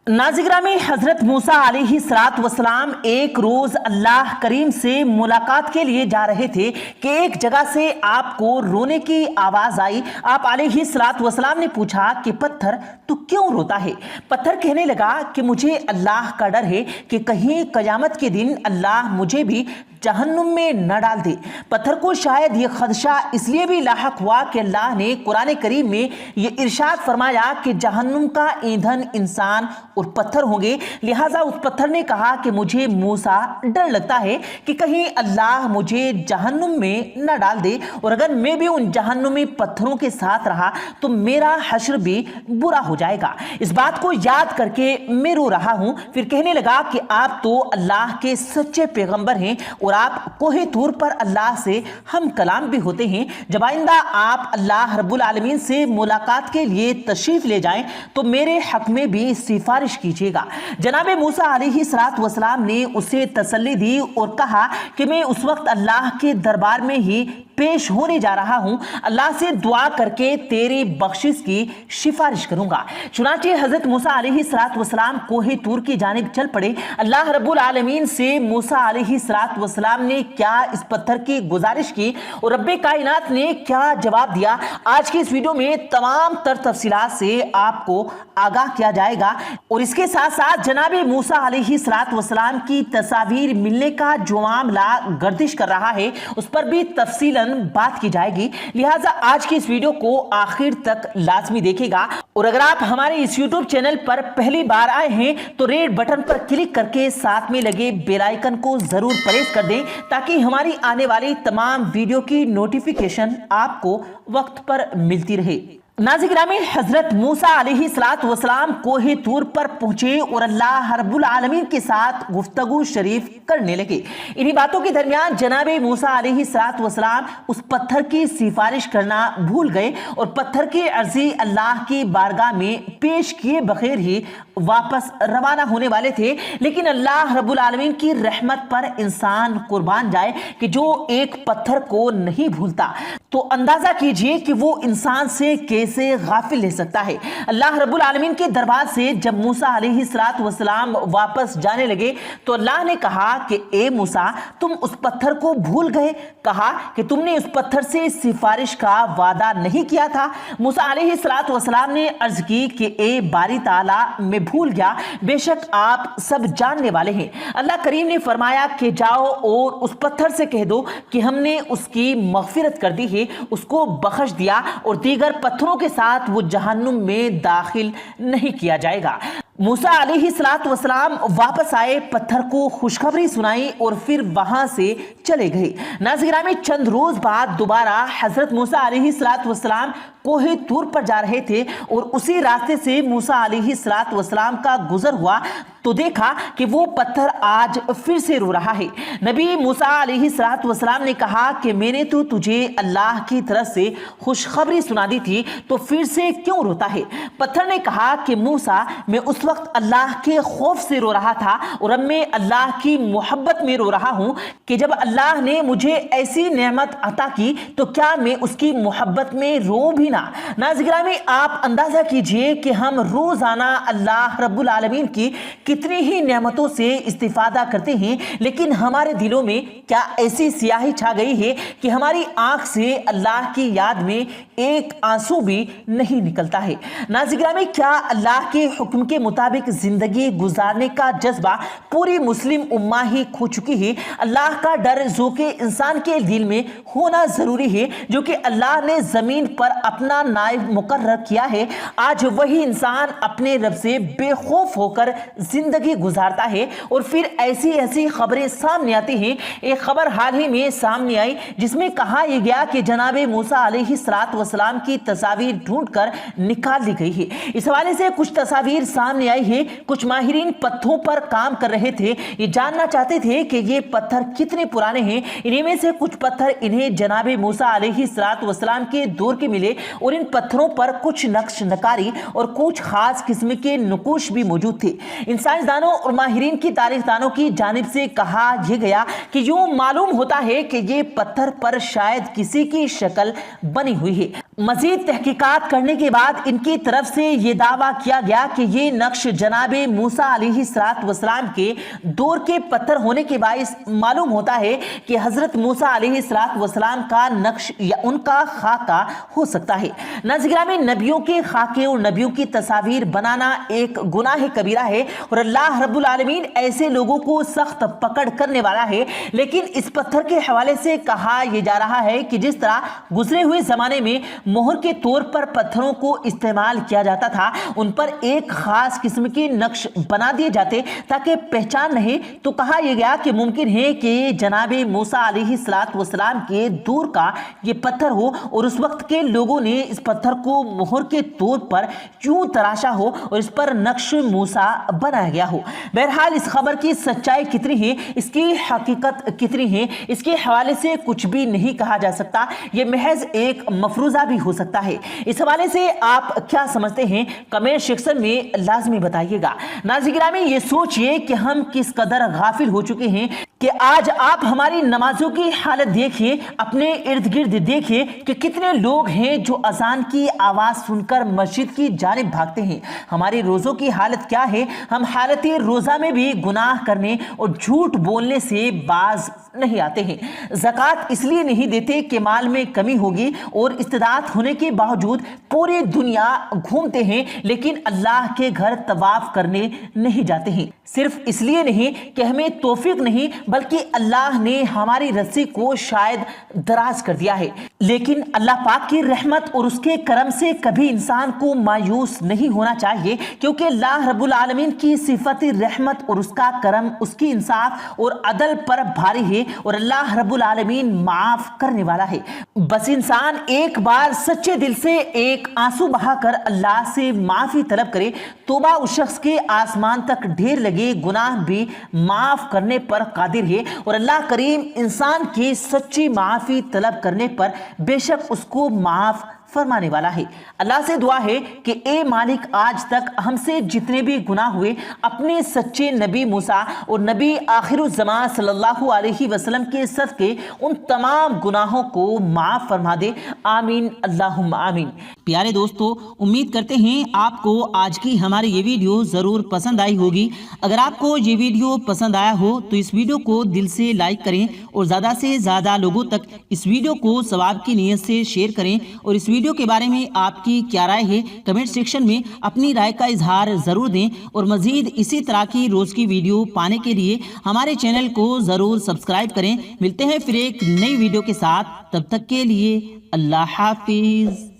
नाज़िग्रामी हजरत मूसा अलैहिस्सलातु वस्सलाम एक रोज अल्लाह करीम से मुलाकात के लिए जा रहे थे कि एक जगह से आपको रोने की आवाज आई। आप अलैहिस्सलातु वस्सलाम ने पूछा कि पत्थर तू क्यों रोता है? पत्थर कहने लगा कि मुझे अल्लाह का डर है कि कहीं कयामत के दिन अल्लाह मुझे भी जहन्नुम में न डाल दे। पत्थर को शायद ये खदशा इसलिए भी लाहक हुआ कि अल्लाह ने कुरान करीम में ये इरशाद फरमाया कि जहन्नुम का ईंधन इंसान और पत्थर होंगे। लिहाजा उस पत्थर ने कहा कि मुझे मूसा डर लगता है कि कहीं अल्लाह मुझे जहन्नुम में न डाल दे, और अगर मैं भी उन जहन्नुमी पत्थरों के साथ रहा तो मेरा हश्र भी बुरा हो जाएगा। इस बात को याद करके मैं रो रहा हूँ। फिर कहने लगा कि आप तो अल्लाह के सच्चे पैगंबर हैं और आप कोहे तूर पर अल्लाह से हम कलाम भी होते हैं। जब आइंदा आप अल्लाह रब्बुल आलमीन से मुलाकात के लिए तशरीफ ले जाएं तो मेरे हक में भी सिफारिश कीजिएगा। जनाब मूसा अलैहिस्सलातु वस्सलाम ने उसे तसल्ली दी और कहा कि मैं उस वक्त अल्लाह के दरबार में ही पेश होने जा रहा हूं, अल्लाह से दुआ करके तेरी बख्शिश की सिफारिश करूंगा। चुनांचे हजरत मूसा अलैहिस्सलातु वस्सलाम कोहे तूर की जानिब चल पड़े। अल्लाह रब्बुल आलमीन से मूसा अलैहिस्सलातु वस्सलाम ने क्या इस पत्थर की गुजारिश की और रब्बे कायनात ने क्या जवाब दिया, आज की इस वीडियो में तमाम तर तफसीलात से आपको आगाह किया जाएगा। और इसके साथ साथ जनाब मूसा अलैहिस्सलातु वस्सलाम की तस्वीर मिलने का जो मामला गर्दिश कर रहा है उस पर भी तफसीलन बात की जाएगी। लिहाजा आज की इस वीडियो को आखिर तक लाजमी देखेगा। और अगर आप हमारे इस YouTube चैनल पर पहली बार आए हैं तो रेड बटन पर क्लिक करके साथ में लगे बेल आइकन को जरूर प्रेस कर दें ताकि हमारी आने वाली तमाम वीडियो की नोटिफिकेशन आपको वक्त पर मिलती रहे। नाज़िग्रामी हजरत मूसा अलैहिस्सलातु वस्सलाम कोहे तूर पर पहुंचे और अल्लाह रब्बुल आलमीन के साथ गुफ्तगू शरीफ करने लगे। इन्हीं बातों के दरमियान जनाब मूसा अलैहिस्सलातु वस्सलाम उस पत्थर की सिफारिश करना भूल गए और पत्थर की अर्जी अल्लाह की बारगाह में पेश किए बगैर ही वापस रवाना होने वाले थे। लेकिन अल्लाह रब्बुल आलमीन की रहमत पर इंसान कुर्बान जाए कि जो एक पत्थर को नहीं भूलता, तो अंदाजा कीजिए कि वो इंसान से कैसे गाफिल रह सकता है। अल्लाह रब्बुल आलमीन के दरबार से जब मूसा अलैहिस्सलातु वस्सलाम वापस जाने लगे तो अल्लाह ने कहा कि ए मूसा, तुम उस पत्थर को भूल गए? कहा कि तुमने उस पत्थर से सिफारिश का वादा नहीं किया था। मूसा अलैहिस्सलातु वस्सलाम ने अर्ज की कि ए बारी ताला, मैं भूल गया, बेशक आप सब जानने वाले हैं। अल्लाह करीम ने फरमाया कि जाओ और उस पत्थर से कह दो कि हमने उसकी मगफिरत कर दी है, उसको बख्श दिया और दीगर पत्थरों के साथ वो जहन्नुम में दाखिल नहीं किया जाएगा। मूसा अलैहिस्सलातु वस्सलाम वापस आए, पत्थर को खुशखबरी सुनाई और फिर वहां से चले गए। नाज़िग्रामी चंद रोज बाद दोबारा हजरत मूसा अलैहिस्सलातु वस्सलाम कोहे तूर पर जा रहे थे और उसी रास्ते से मूसा अलैहिस्सलातु वस्सलाम का गुजर हुआ तो देखा कि वो पत्थर आज फिर से रो रहा है। नबी मूसा अलैहिस्सलातु वस्सलाम ने कहा कि मैंने तो तुझे अल्लाह की तरफ से खुशखबरी सुना दी थी, तो फिर से क्यों रोता है? पत्थर ने कहा कि मूसा, मैं उस वक्त अल्लाह के खौफ से रो रहा था और अब मैं अल्लाह की मोहब्बत में रो रहा हूं कि जब अल्लाह ने मुझे ऐसी नेमत अता की तो क्या मैं उसकी मोहब्बत में रो भी ना? नाज़िग्रामी आप अंदाजा कीजिए कि हम रोजाना अल्लाह रब्बुल आलमीन की कितनी ही नेमतों से इस्तिफादा करते हैं, लेकिन हमारे दिलों में क्या ऐसी स्याही छा गई है कि हमारी आंख से अल्लाह की याद में एक आंसू भी नहीं निकलता है। नाज़िग्रामी क्या अल्लाह के हुक्म के मुताबिक जिंदगी गुजारने का जज्बा पूरी मुस्लिम उम्मा ही खो चुकी है? अल्लाह का डर जो कि इंसान के दिल में होना जरूरी है, जो कि अल्लाह ने जमीन पर अपना नायब मुकर्रर किया है, आज वही इंसान अपने रब से बेखौफ होकर जिंदगी गुजारता है और फिर ऐसी ऐसी खबरें सामने आती हैं। एक खबर हाल ही में सामने आई जिसमें कहा यह गया कि जनाब मूसा अलैहिस्सलातु वस्सलाम की तस्वीर ढूंढकर निकाल ली गई है। इस हवाले से कुछ तस्वीर सामने आई है। कुछ माहिरीन पत्थरों पर काम कर रहे थे, ये जानना चाहते थे कि ये पत्थर कितने पुराने हैं। इन्हीं में से कुछ पत्थर इन्हें जनाब मूसा अलैहिस्सलातु वस्सलाम के दौर के मिले और इन पत्थरों पर कुछ नक्श नकारी और कुछ खास किस्म के नकुश भी मौजूद थे। इन साइंसदानों और माहिरीन की तारीखदानों की जानिब से कहा यह गया कि यूं मालूम होता है कि ये पत्थर पर शायद किसी की शक्ल बनी हुई है। مزید تحقیقات کرنے کے بعد ان کی طرف سے یہ دعویٰ کیا گیا کہ یہ نقش جناب موسیٰ علیہ السلام کے دور کے پتھر ہونے کے باعث معلوم ہوتا ہے کہ حضرت موسیٰ علیہ السلام کا نقش یا ان کا خاکہ ہو سکتا ہے۔ ناظرین گرامی، نبیوں کے خاکے اور نبیوں کی تصاویر بنانا ایک گناہ کبیرہ ہے اور اللہ رب العالمین ایسے لوگوں کو سخت پکڑ کرنے والا ہے۔ لیکن اس پتھر کے حوالے سے کہا یہ جا رہا ہے کہ جس طرح گزرے ہوئے زمانے میں مہر کے طور پر پتھروں کو استعمال کیا جاتا تھا، ان پر ایک خاص قسم کے نقش بنا دیے جاتے تاکہ پہچان رہے، تو کہا یہ گیا کہ ممکن ہے کہ جناب موسیٰ علیہ السلام کے دور کا یہ پتھر ہو اور اس وقت کے لوگوں نے اس پتھر کو مہر کے طور پر کیوں تراشا ہو اور اس پر نقش موسیٰ بنایا گیا ہو۔ بہرحال اس خبر کی سچائی کتنی ہے، اس کی حقیقت کتنی ہے، اس کے حوالے سے کچھ بھی نہیں کہا جا سکتا، یہ محض ایک مفروضہ بھی ہو سکتا ہے۔ اس حوالے سے آپ کیا سمجھتے ہیں، کمنٹ سیکشن میں لازمی بتائیے گا۔ ناظرین گرامی، یہ سوچئے کہ ہم کس قدر غافل ہو چکے ہیں کہ آج آپ ہماری نمازوں کی حالت دیکھیں، اپنے ارد گرد دیکھیں کہ کتنے لوگ ہیں جو اذان کی آواز سن کر مسجد کی جانب بھاگتے ہیں۔ ہماری روزوں کی حالت کیا ہے؟ ہم حالت روزہ میں بھی گناہ کرنے اور جھوٹ بولنے سے باز نہیں آتے ہیں۔ زکوٰۃ اس لیے نہیں دیتے کہ مال میں کمی ہوگی اور استطاعت ہونے کے باوجود پوری دنیا گھومتے ہیں، لیکن اللہ کے گھر طواف کرنے نہیں جاتے ہیں۔ صرف اس لیے نہیں کہ ہمیں توفیق نہیں، بلکہ اللہ نے ہماری رزق کو شاید دراز کر دیا ہے۔ لیکن اللہ پاک کی رحمت اور اس کے کرم سے کبھی انسان کو مایوس نہیں ہونا چاہیے، کیونکہ اللہ رب العالمین کی صفت رحمت اور اس کا کرم، اس کی انصاف اور عدل پر بھاری ہے اور اللہ رب العالمین معاف کرنے والا ہے۔ بس انسان ایک بار سچے دل سے ایک آنسو بہا کر اللہ سے معافی طلب کرے، توبہ اس شخص کے آسمان تک ڈھیر لگے گناہ بھی معاف کرنے پر قادر ہے اور اللہ کریم انسان کی سچی معافی طلب کرنے پر بے شک اس کو معاف فرمانے والا ہے۔ اللہ سے دعا ہے کہ اے مالک، آج تک ہم سے جتنے بھی گناہ ہوئے اپنے سچے نبی موسیٰ اور نبی آخر الزمان صلی اللہ علیہ وسلم کے صدقے ان تمام گناہوں کو معاف فرما دے، آمین اللہم آمین۔ پیارے دوستو، امید کرتے ہیں آپ کو آج کی ہماری یہ ویڈیو ضرور پسند آئی ہوگی۔ اگر آپ کو یہ ویڈیو پسند آیا ہو تو اس ویڈیو کو دل سے لائک کریں اور زیادہ سے زیادہ لوگوں تک اس ویڈیو کو ثواب کی نیت سے شیئر کریں، اور اس ویڈیو کے بارے میں آپ کی کیا رائے ہے کمنٹ سیکشن میں اپنی رائے کا اظہار ضرور دیں، اور مزید اسی طرح کی روز کی ویڈیو پانے کے لیے ہمارے چینل کو ضرور سبسکرائب کریں۔ ملتے ہیں پھر ایک نئی ویڈیو کے ساتھ، تب تک کے لیے اللہ حافظ۔